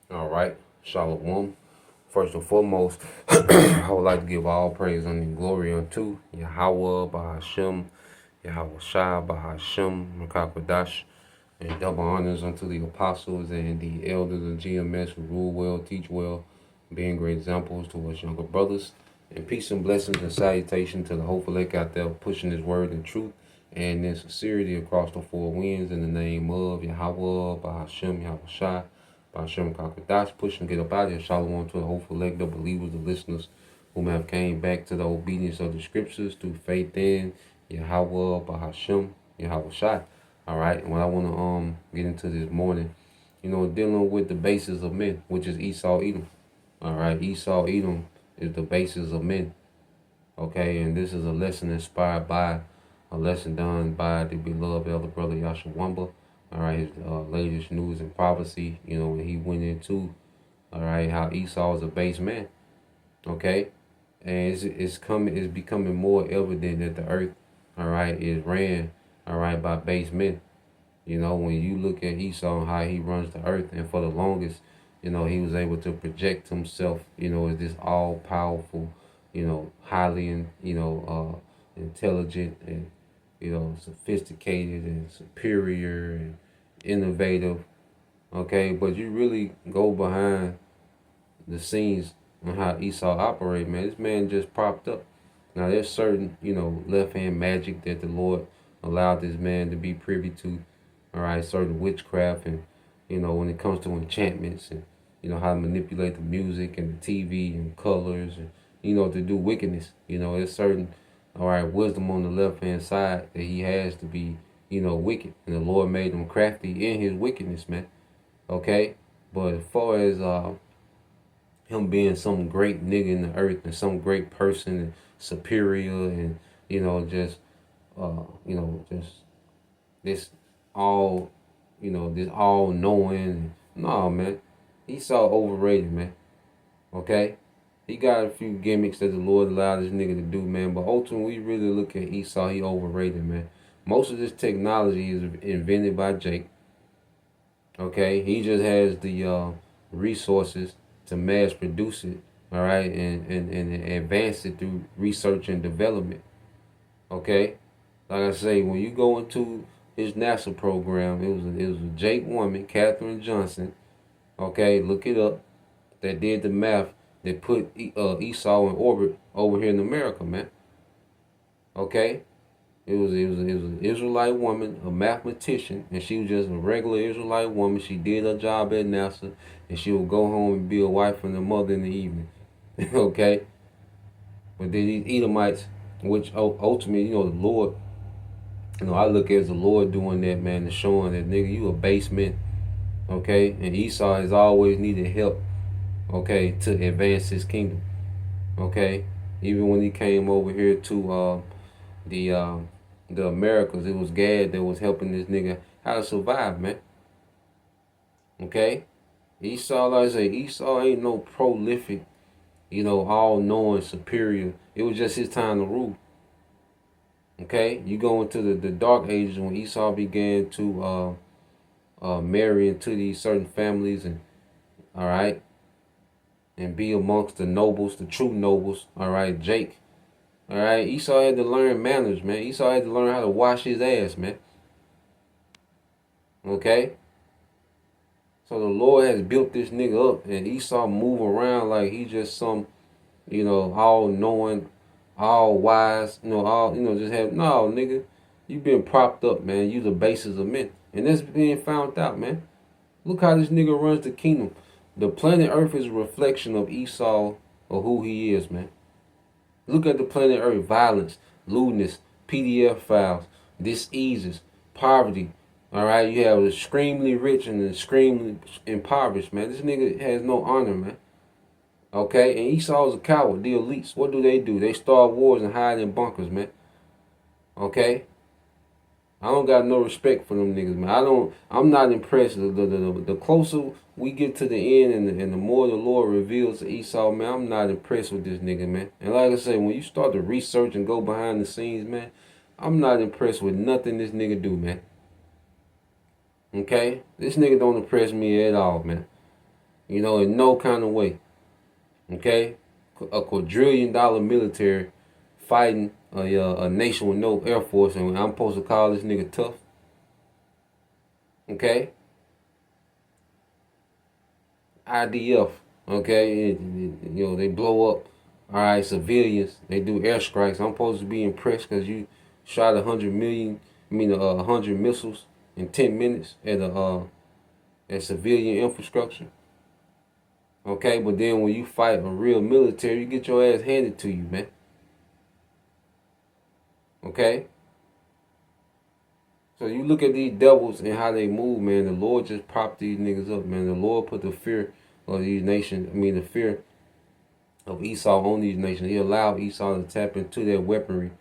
All right, Shalom. First and foremost, I would like to give all praise and glory unto Yahweh Bahashem, Yahweh Shai Bahashem, Makakwadash, and double honors unto the apostles and the elders of GMS who rule well, teach well, being great examples to us younger brothers. And peace and blessings and salutation to the hopeful elect out there pushing his word in truth and in sincerity across the four winds in the name of Yahweh Bahashem, Yahweh Shai. Bashem Kakadash, pushing get up out of here. Shalom to the hopeful elect, the believers, the listeners whom have came back to the obedience of the scriptures through faith in Yahweh, Bahashem, Yahweh Shai. All right, and what I want to get into this morning, dealing with the basis of men, which is Esau Edom. All right, Esau Edom is the basis of men. Okay, and this is a lesson inspired by a lesson done by the beloved elder brother Yashawamba. All right, his latest news and prophecy, when he went into, all right, how Esau is a base man. Okay, and it's becoming more evident that the earth, all right, is ran, all right, by base men. When you look at Esau and how he runs the earth, and for the longest, he was able to project himself, as this all powerful, highly, intelligent and, sophisticated and superior and innovative. Okay, but you really go behind the scenes on how Esau operate, man. This man just popped up. Now there's certain, left hand magic that the Lord allowed this man to be privy to. All right, certain witchcraft and, when it comes to enchantments and, how to manipulate the music and the TV and colors and, to do wickedness. There's certain, all right, wisdom on the left hand side that he has to be, wicked. And the Lord made him crafty in his wickedness, man. Okay? But as far as him being some great nigga in the earth and some great person and superior and, just this all, this all knowing. No, man. Esau overrated, man. Okay? He got a few gimmicks that the Lord allowed this nigga to do, man. But ultimately, we really look at Esau, he overrated, man. Most of this technology is invented by Jake. Okay? He just has the resources to mass produce it, all right, and advance it through research and development. Okay? Like I say, when you go into his NASA program, it was a Jake woman, Katherine Johnson, okay, look it up, that did the math that put Esau in orbit over here in America, man. Okay? It was an Israelite woman, a mathematician, and she was just a regular Israelite woman. She did her job at NASA, and she would go home and be a wife and a mother in the evening. Okay? But then these Edomites, which ultimately, the Lord, I look at as the Lord doing that, man, and showing that, nigga, you a base man. Okay? And Esau has always needed help, okay, to advance his kingdom. Okay? Even when he came over here to the Americas, it was Gad that was helping this nigga how to survive, man. Okay? Esau, like I say, Esau ain't no prolific, all-knowing superior. It was just his time to rule. Okay? You go into the dark ages when Esau began to marry into these certain families and, all right, and be amongst the nobles, the true nobles, all right, Jake. All right, Esau had to learn manners, man. Esau had to learn how to wash his ass, man. Okay? So the Lord has built this nigga up, and Esau move around like he just some, all-knowing, all-wise, just have, no, nigga. You been propped up, man. You the basis of men. And that's being found out, man. Look how this nigga runs the kingdom. The planet Earth is a reflection of Esau or who he is, man. Look at the planet Earth. Violence, lewdness, PDF files, diseases, poverty. All right, you have the extremely rich and the extremely impoverished, man. This nigga has no honor, man. Okay, and Esau's a coward. The elites, what do? They start wars and hide in bunkers, man. Okay, I don't got no respect for them niggas, man. I'm not impressed. The closer we get to the end and the more the Lord reveals to Esau, man, I'm not impressed with this nigga, man. And like I said, when you start to research and go behind the scenes, man, I'm not impressed with nothing this nigga do, man. Okay? This nigga don't impress me at all, man. You know, in no kind of way. Okay, a $250 military fighting a nation with no air force, and I'm supposed to call this nigga tough. Okay, IDF. Okay, you know they blow up. All right, civilians. They do airstrikes. I'm supposed to be impressed because you shot 100 million. I mean, 100 missiles in 10 minutes at civilian infrastructure. Okay, but then when you fight a real military, you get your ass handed to you, man. Okay? So you look at these devils and how they move, man. The Lord just propped these niggas up, man. The Lord put the fear of these nations, the fear of Esau on these nations. He allowed Esau to tap into their weaponry,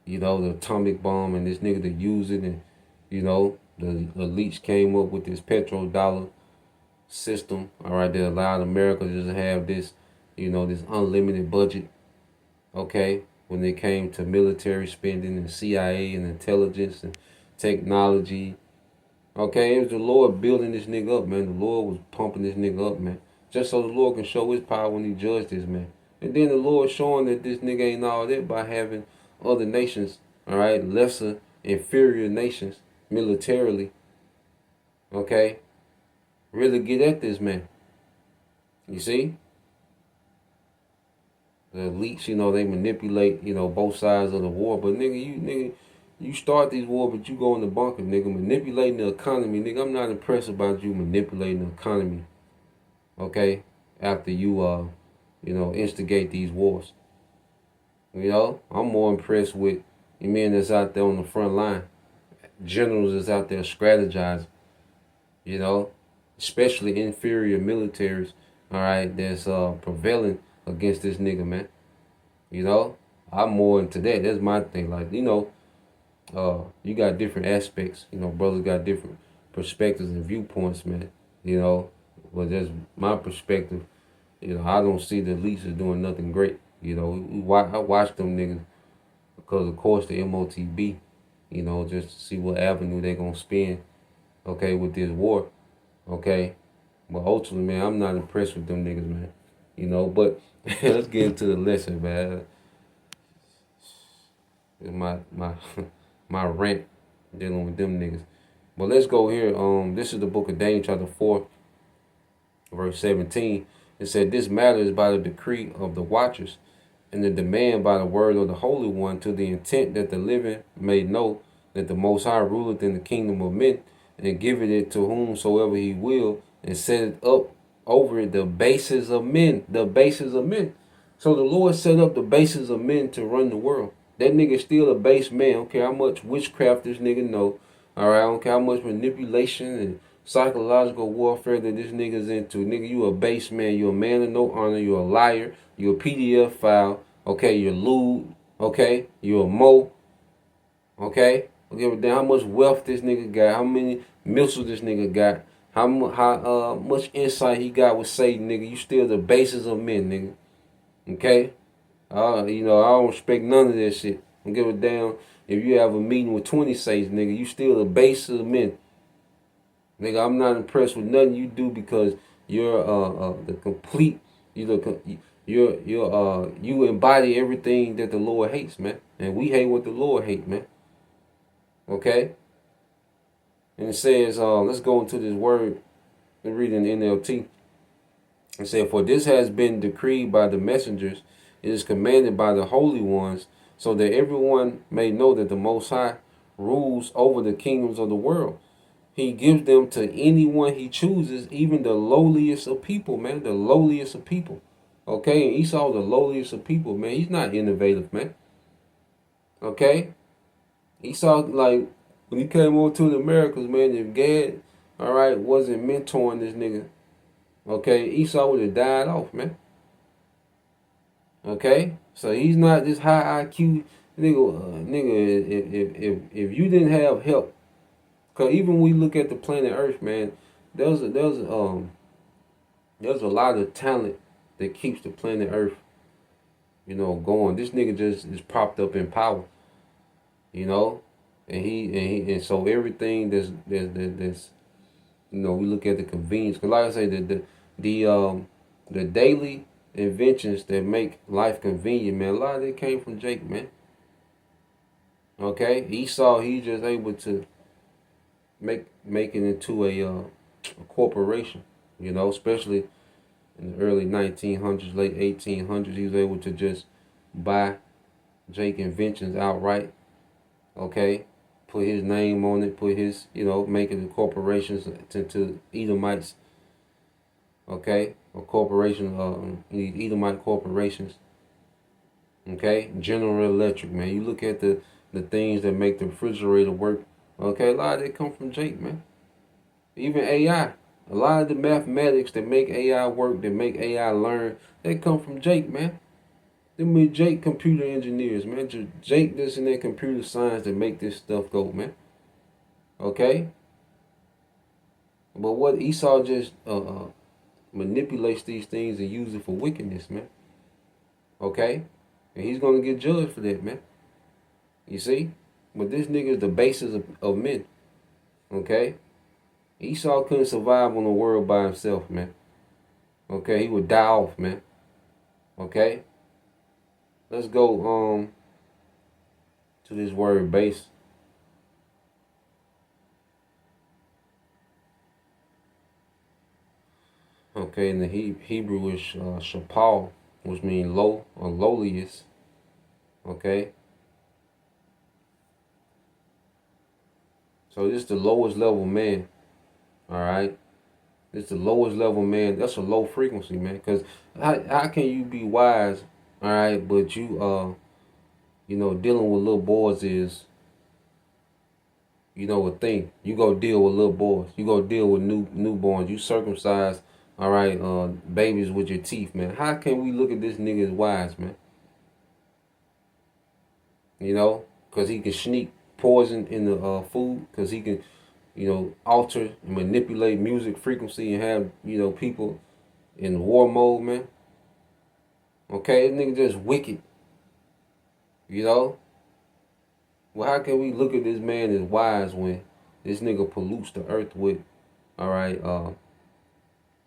you know, the atomic bomb, and this nigga to use it. And, you know, the elites came up with this petrodollar system, all right, that allowed America to just have this, you know, this unlimited budget, okay, when it came to military spending and CIA and intelligence and technology. Okay, it was the Lord building this nigga up, man. The Lord was pumping this nigga up, man. Just so the Lord can show his power when he judged this man. And then the Lord showing that this nigga ain't all that by having other nations, all right, lesser, inferior nations militarily, okay, really get at this man. You see? The elites, you know, they manipulate, you know, both sides of the war. But you start these war, but you go in the bunker, nigga, manipulating the economy, nigga. I'm not impressed about you manipulating the economy, okay? After you, you know, instigate these wars. You know, I'm more impressed with the men that's out there on the front line, generals that's out there strategizing. You know, especially inferior militaries, all right, that's prevailing against this nigga, man. You know, I'm more into that. That's my thing. Like, you know, you got different aspects. You know, brothers got different perspectives and viewpoints, man. You know, but that's my perspective. You know, I don't see the elites as doing nothing great. You know, I watch them niggas because, of course, the MOTB. You know, just to see what avenue they gonna spin. Okay, with this war. Okay, but ultimately, man, I'm not impressed with them niggas, man. You know, but let's get into the lesson, man. My my rant dealing with them niggas. But let's go here. This is the book of Daniel, chapter 4, verse 17. It said, "This matter is by the decree of the watchers, and the demand by the word of the Holy One, to the intent that the living may know that the Most High ruleth in the kingdom of men, and giveth it to whomsoever he will, and set it up over it the bases of men." The bases of men. So the Lord set up the bases of men to run the world. That nigga still a base man. I don't care how much witchcraft this nigga know. Alright, I don't care how much manipulation and psychological warfare that this nigga's into. Nigga, you a base man. You a man of no honor. You a liar. You a PDF file. Okay, you're lewd. Okay, you're a mo. Okay, don't give a damn how much wealth this nigga got. How many missiles this nigga got. How much insight he got with Satan, nigga. You still the basis of men, nigga. Okay? You know, I don't respect none of that shit. Don't give a damn if you have a meeting with 20 saints, nigga. You still the base of men. Nigga, I'm not impressed with nothing you do because you're the complete, you embody everything that the Lord hates, man. And we hate what the Lord hates, man. Okay? And it says, let's go into this word and read in NLT. It said, "For this has been decreed by the messengers, it is commanded by the holy ones, so that everyone may know that the Most High rules over the kingdoms of the world. He gives them to anyone he chooses, even the lowliest of people, man. The lowliest of people. Okay, and Esau, the lowliest of people, man. He's not innovative, man. Okay? Esau, like, when he came over to the Americas, man, if Gad, all right, wasn't mentoring this nigga, okay, Esau would have died off, man. Okay? So he's not this high IQ nigga, if you didn't have help, because even when we look at the planet Earth, man, there's a lot of talent that keeps the planet Earth, you know, going. This nigga just is propped up in power, you know, and so everything that's you know, we look at the convenience. Cause like I say, the um the daily inventions that make life convenient, man. A lot of it came from Jake, man. Okay, Esau, he just able to make it into a corporation. You know, especially in the early 1900s, late 1800s, he was able to just buy Jake inventions outright. Okay, put his name on it, put his, making the corporations to Edomites. Okay, or corporation, Edomite corporations. Okay, General Electric, man. You look at the things that make the refrigerator work. Okay, a lot of it come from Jake, man. Even AI, a lot of the mathematics that make AI work, that make AI learn, they come from Jake, man. Them be Jake computer engineers, man. Jake this and that computer science that make this stuff go, man. Okay, but what Esau just manipulates these things and use it for wickedness, man. Okay, and he's gonna get judged for that, man. You see, but this nigga is the basis of men. Okay, Esau couldn't survive on the world by himself, man. Okay, he would die off, man. Okay, let's go to this word base. Okay, in the Hebrew is shapal, which means low or lowliest. Okay, so this is the lowest level man. All right, it's the lowest level man. That's a low frequency, man. Cause how can you be wise? All right, but dealing with little boys is, a thing. You go deal with little boys. You go deal with newborns. You circumcise, all right, babies with your teeth, man. How can we look at this nigga as wise, man? Cause he can sneak poison in the food. Cause he can, alter and manipulate music frequency and have, people in war mode, man. Okay, this nigga just wicked. You know? Well, how can we look at this man as wise when this nigga pollutes the earth with, all right,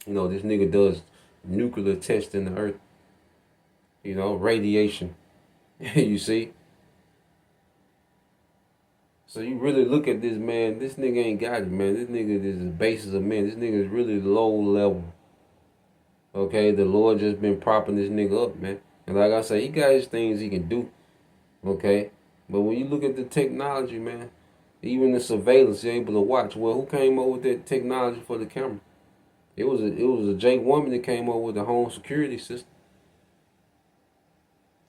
this nigga does nuclear tests in the earth, radiation. You see? So you really look at this man, this nigga ain't got it, man. This nigga is the basis of men. This nigga is really low level. Okay, the Lord just been propping this nigga up, man. And like I say, he got his things he can do. Okay? But when you look at the technology, man, even the surveillance, you're able to watch. Well, who came up with that technology for the camera? It was a Jake woman that came up with the home security system.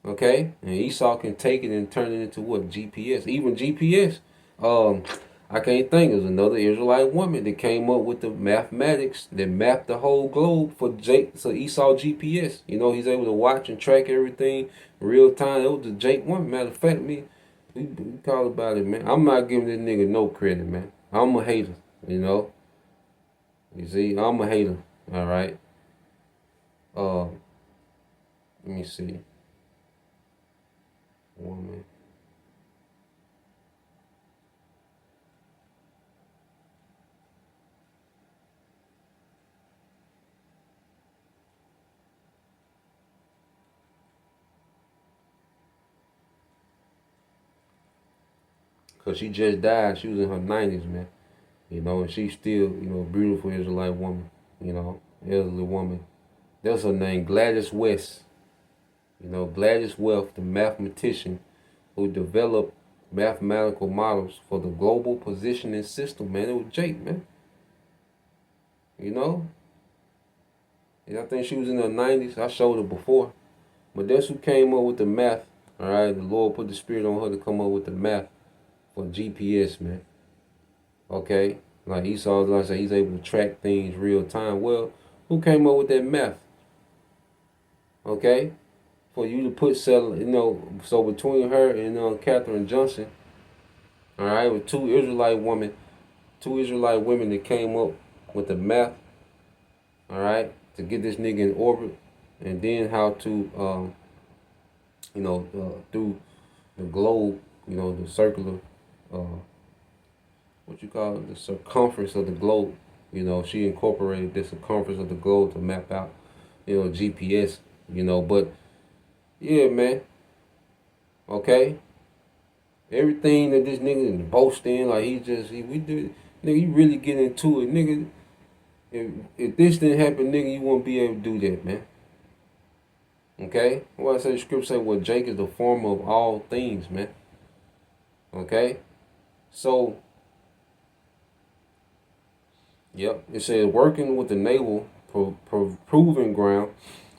Okay? And Esau can take it and turn it into what? GPS. Even GPS. Um, I can't think. There's another Israelite woman that came up with the mathematics that mapped the whole globe for Esau GPS. He's able to watch and track everything real time. It was the Jake woman. Matter of fact, we call about it, man. I'm not giving this nigga no credit, man. I'm a hater, You see, I'm a hater. All right. Uh, let me see. Woman. Cause she just died. She was in her 90s, man. And she's still, a beautiful Israelite woman. Elderly woman. That's her name, Gladys West. Gladys West, the mathematician who developed mathematical models for the global positioning system, man. It was Jake, man. And I think she was in her 90s. I showed her before. But that's who came up with the math. All right, the Lord put the spirit on her to come up with the math for GPS, man. Okay, like Esau, like I said, he's able to track things real time. Well, who came up with that math? Okay, for you to put so between her and Katherine Johnson, all right, with two Israelite women that came up with the math, all right, to get this nigga in orbit, and then how to through the globe, the circular, what you call it, the circumference of the globe. You know, she incorporated the circumference of the globe to map out, GPS. But yeah, man. Okay, everything that this nigga is boasting, like we do, nigga, you really get into it, nigga. If this didn't happen, nigga, you won't be able to do that, man. Okay? Well, I say the scripture say, well, Jake is the former of all things, man. Okay? So, yep, it says working with the naval proving ground,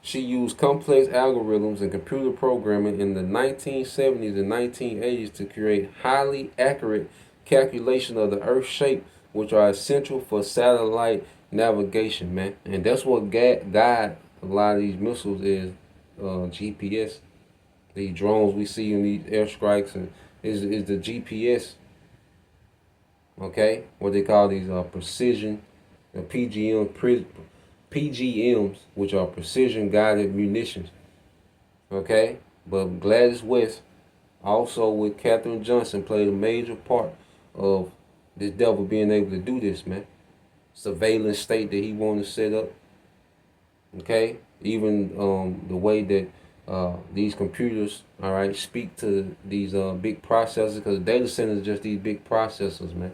she used complex algorithms and computer programming in the 1970s and 1980s to create highly accurate calculation of the Earth's shape, which are essential for satellite navigation, man. And that's what guide a lot of these missiles is GPS. These drones we see in these airstrikes and is the GPS. Okay, what they call these precision, PGMs, which are precision guided munitions. Okay, but Gladys West, also with Katherine Johnson, played a major part of this devil being able to do this, man. Surveillance state that he wanted to set up. Okay, even the way that these computers, all right, speak to these big processors, because data centers are just these big processors, man.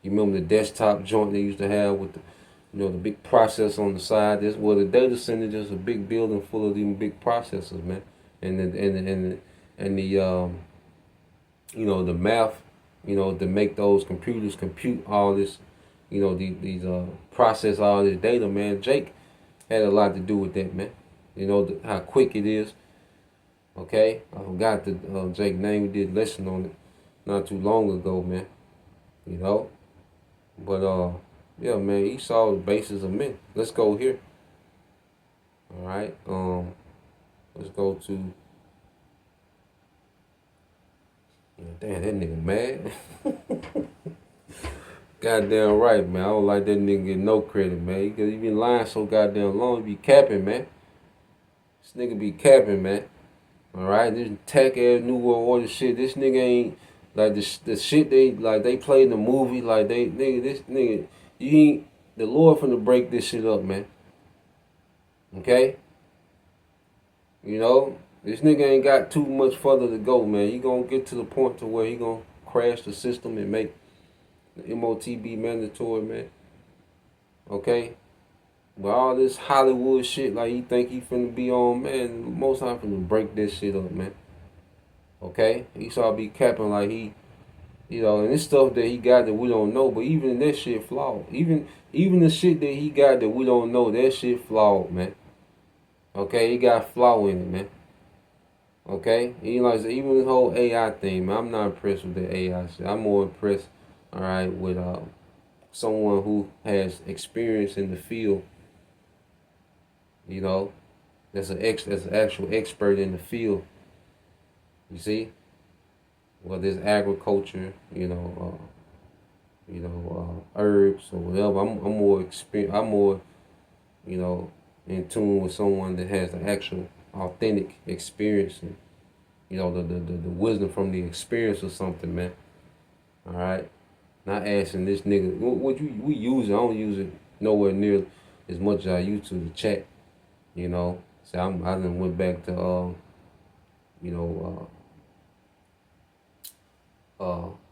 You remember the desktop joint they used to have with the big processor on the side. This the data center is just a big building full of these big processors, man. And the math, to make those computers compute all this, these process all this data, man. Jake had a lot to do with that, man. How quick it is. Okay, I forgot the Jake name. We did lesson on it not too long ago, man. But yeah, man. He saw the basis of men. Let's go here. All right. Let's go to. Damn, that nigga mad. Goddamn right, man. I don't like that nigga get no credit, man. Because he been lying so goddamn long. He be capping, man. This nigga be capping, man. Alright, this tech ass New World Order shit. This nigga ain't like the shit they play in the movie. Like this nigga, you ain't the Lord finna break this shit up, man. Okay? This nigga ain't got too much further to go, man. He gonna get to the point to where he gonna crash the system and make the MOTB mandatory, man. Okay? But all this Hollywood shit, like he think he finna be on, man, most time finna break this shit up, man. Okay? He saw be capping like he, and this stuff that he got that we don't know, but even that shit flawed. Even the shit that he got that we don't know, that shit flawed, man. Okay? He got flaw in it, man. Okay? Even this whole AI thing, man, I'm not impressed with the AI shit. I'm more impressed, alright, with someone who has experience in the field. That's an actual expert in the field. You see, whether it's agriculture, herbs or whatever. I'm more experienced. I'm more, in tune with someone that has an actual authentic experience and the wisdom from the experience or something, man. All right, not asking this nigga what we use it. I don't use it nowhere near as much as I used to chat. So I then went back to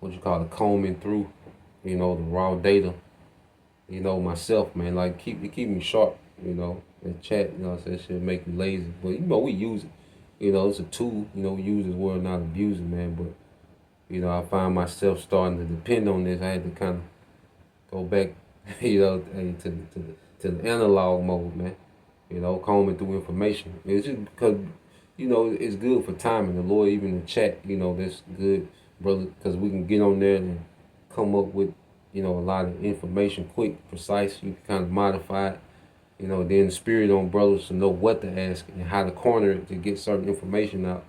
what you call it, combing through, the raw data, myself, man. Like keep me sharp, and chat, that shit make you lazy. But we use it. It's a tool, we use this word, not abuse it, man. But I find myself starting to depend on this. I had to kind of go back, to the analog mode, man. Combing through information. It's just because, it's good for timing. The Lord, even in the chat, that's good, brother, because we can get on there and come up with, a lot of information quick, precise. You can kind of modify it. Then the spirit on brothers to know what to ask and how to corner it to get certain information out,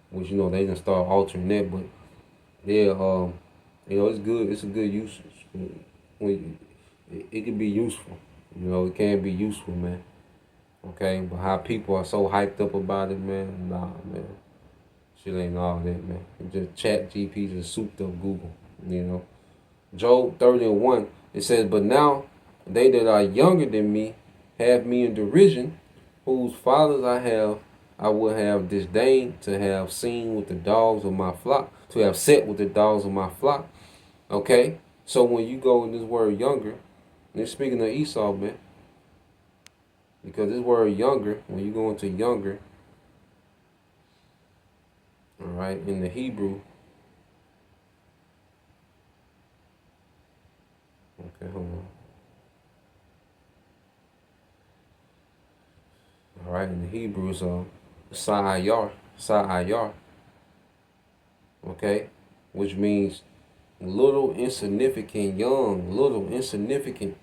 which, they can start altering that. But, yeah, it's good. It's a good usage. It can be useful. It can be useful, man. Okay, but how people are so hyped up about it, man, nah, man. Shit ain't all that, man. Just chat GP, just souped up Google, Job 30:1, it says, but now They that are younger than me have me in derision, whose fathers I will have disdain to have seen with the dogs of my flock, to have set with the dogs of my flock. Okay? So when you go in this word younger, and it's speaking of Esau, man, because this word younger, when you go into younger, all right, in the Hebrew, okay, hold on. All right, in the Hebrew, it's Sa'ayar, okay, which means little, insignificant, young, little, insignificant,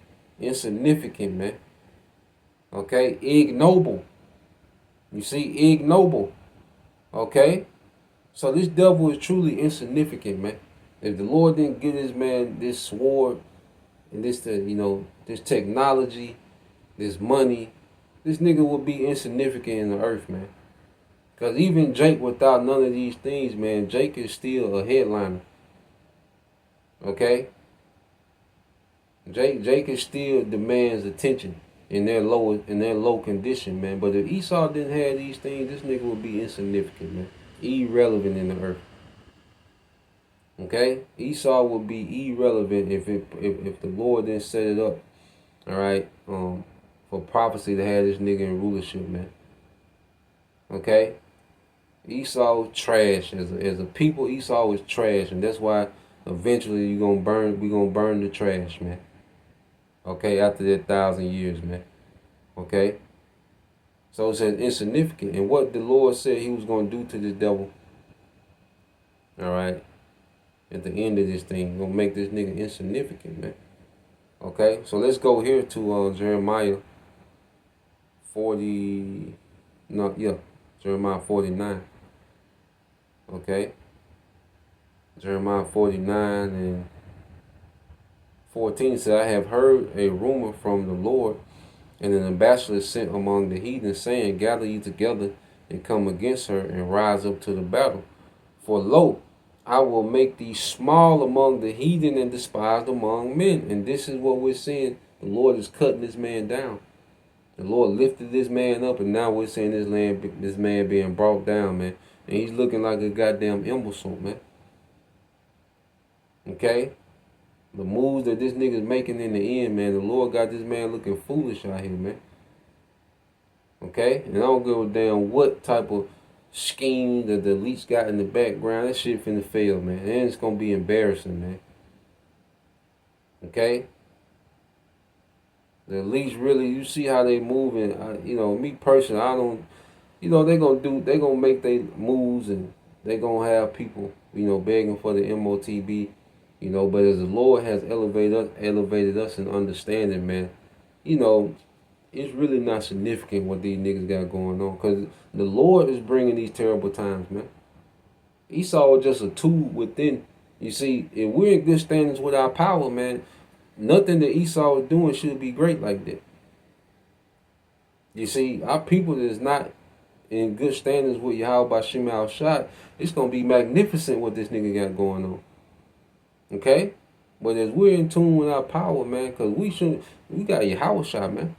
man. Okay, ignoble. You see, ignoble. Okay, so this devil is truly insignificant, man. If the Lord didn't give this man this sword and this technology, this money, this nigga would be insignificant in the earth, man. Because even Jake, without none of these things, man, Jake is still a headliner. Okay? Jake is still demands attention in their low condition, man. But if Esau didn't have these things, this nigga would be insignificant, man. Irrelevant in the earth. Okay? Esau would be irrelevant if the Lord didn't set it up. Alright? For prophecy to have this nigga in rulership, man. Okay? Esau trash. As a people, Esau is trash, and that's why eventually we gonna burn the trash, man. Okay, after that 1,000 years, man. Okay? So it says insignificant. And what the Lord said he was gonna do to this devil. Alright. At the end of this thing, gonna make this nigga insignificant, man. Okay, so let's go here to Jeremiah 40. No, yeah, Jeremiah 49. Okay, Jeremiah 49 and 14 says, I have heard a rumor from the Lord, and an ambassador sent among the heathen, saying, gather you together and come against her and rise up to the battle. For lo, I will make thee small among the heathen and despised among men. And this is what we're seeing. The Lord is cutting this man down. The Lord lifted this man up, and now we're seeing this man being brought down, man. And he's looking like a goddamn imbecile, man. Okay? The moves that this nigga's making in the end, man, the Lord got this man looking foolish out here, man. Okay? And I don't give a damn what type of scheme that the elites got in the background. That shit finna fail, man. And it's gonna be embarrassing, man. Okay? The elites really, you see how they moving. Me personally, I don't, they gonna make their moves, and they gonna have people, begging for the MOTB, but as the Lord has elevated us in understanding, man, it's really not significant what these niggas got going on, because the Lord is bringing these terrible times, man. Esau was just a tool within. You see, if we're in good standings with our power, man, nothing that Esau was doing should be great like that. You see, our people that is not in good standings with Yahweh Shem Al Shad, it's going to be magnificent what this nigga got going on. Okay? But as we're in tune with our power, man, because we got Yahweh Shah, man.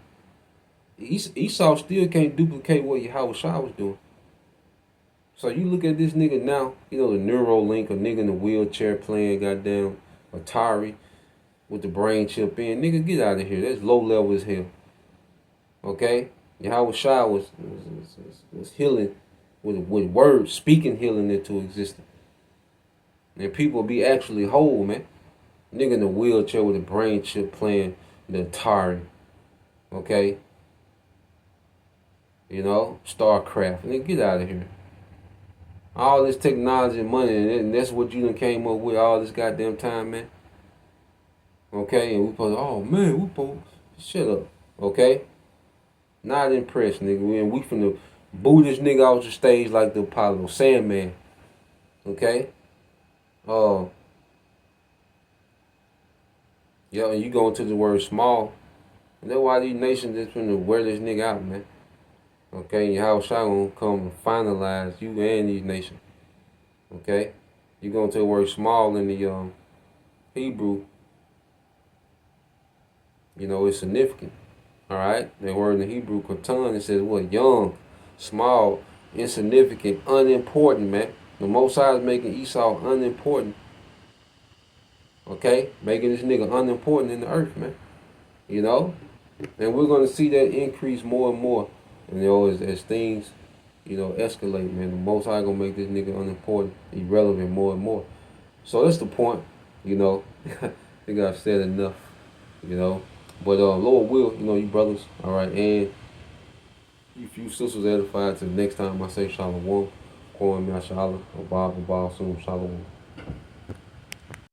Esau still can't duplicate what Yahweh Shah was doing. So you look at this nigga now, the Neuralink, a nigga in a wheelchair playing goddamn Atari with the brain chip in. Nigga, get out of here. That's low level as hell. Okay? Yahweh Shah was healing with words, speaking healing into existence. And people be actually whole, man. Nigga in a wheelchair with a brain chip playing the Atari. Okay? StarCraft. Nigga, get out of here. All this technology and money, and that's what you done came up with all this goddamn time, man. Okay? And we supposed, shut up. Okay? Not impressed, nigga. And we finna boo this nigga off the stage like the Apollo. Sandman. Okay? And you go into the word small. And that's why these nations just finna wear this nigga out, man. Okay, and Yahweh Shah gonna come and finalize you and these nations. Okay? You go into the word small in the Hebrew. it's significant. All right, that word in the Hebrew, katan, it says what? Young, small, insignificant, unimportant, man. The Most High is making Esau unimportant. Okay, making this nigga unimportant in the earth, man. You know, and we're gonna see that increase more and more. As things, escalate, man. The Most High gonna make this nigga unimportant, irrelevant more and more. So that's the point. You know, I think I've said enough. You know, but Lord will, you brothers. All right, and if you sisters edified, to the next time I say shalom, Kwame Mashallah, Abba, Soon, Shalom.